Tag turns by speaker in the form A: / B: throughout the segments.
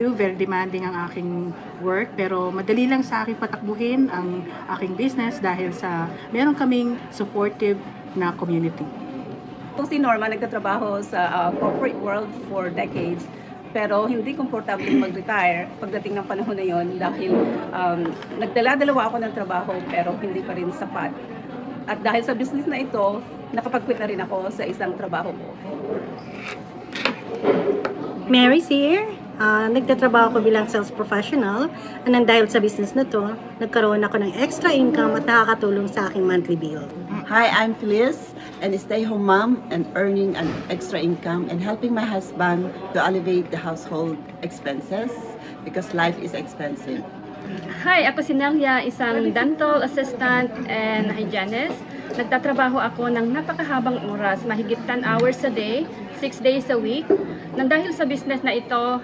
A: Very demanding ang aking work pero madali lang sa akin patakbuhin ang aking business dahil sa meron kaming supportive na community.
B: Si Norma nagtatrabaho sa corporate world for decades pero hindi komportable mag-retire pagdating ng panahon na yon dahil nagdala-dalawa ako ng trabaho pero hindi pa rin sapat. At dahil sa business na ito, nakapag-quit na rin ako sa isang trabaho ko.
C: Mary's here. Nagtatrabaho ko bilang sales professional at dahil sa business na to, nagkaroon ako ng extra income at nakakatulong sa aking monthly bill.
D: Hi, I'm Phyllis, and a stay-home mom and earning an extra income and helping my husband to alleviate the household expenses because life is expensive.
E: Hi, ako si Nelia, isang dental assistant and hygienist. Nagtatrabaho ako ng napakahabang oras, mahigit 10 hours a day, 6 days a week. Nang dahil sa business na ito,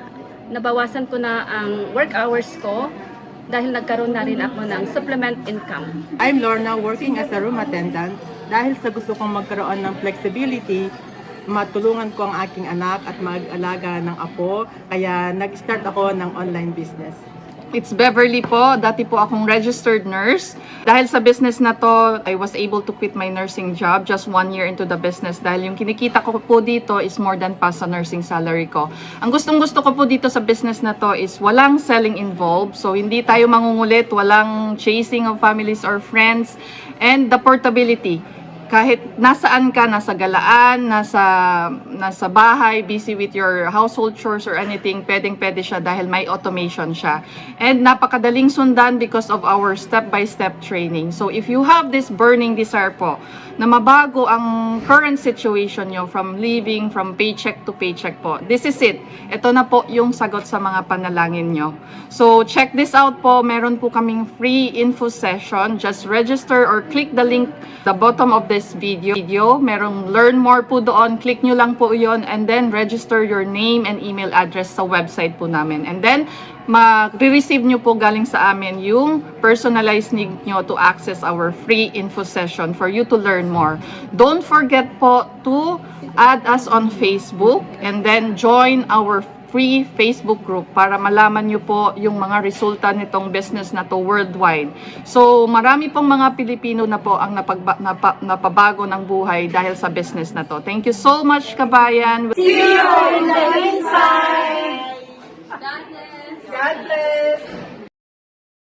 E: nabawasan ko na ang work hours ko dahil nagkaroon na rin ako ng supplement income.
F: I'm Lorna, working as a room attendant. Dahil sa gusto kong magkaroon ng flexibility, matulungan ko ang aking anak at mag-alaga ng apo, kaya nag-start ako ng online business.
G: It's Beverly po. Dati po akong registered nurse. Dahil sa business na to, I was able to quit my nursing job just 1 year into the business dahil yung kinikita ko po dito is more than pa sa nursing salary ko. Ang gustong-gusto ko po dito sa business na to is walang selling involved. So, hindi tayo mangungulit, walang chasing of families or friends, and the portability. Kahit nasaan ka, nasa galaan, nasa bahay, busy with your household chores or anything, pwedeng-pwede siya dahil may automation siya. And napakadaling sundan because of our step-by-step training. So if you have this burning desire po, na mabago ang current situation nyo from living, from paycheck to paycheck po, this is it. Ito na po yung sagot sa mga panalangin nyo. So check this out po, meron po kaming free info session. Just register or click the link the bottom of this video. Merong learn more po doon. Click nyo lang po yon and then register your name and email address sa website po namin. And then, ma-receive nyo po galing sa amin yung personalized need nyo to access our free info session for you to learn more. Don't forget po to add us on Facebook and then join our free Facebook group para malaman nyo po yung mga resulta nitong business na to worldwide. So, marami pong mga Pilipino na po ang napabago ng buhay dahil sa business na to. Thank you so much, kabayan.
H: See you on the inside. God bless. God bless.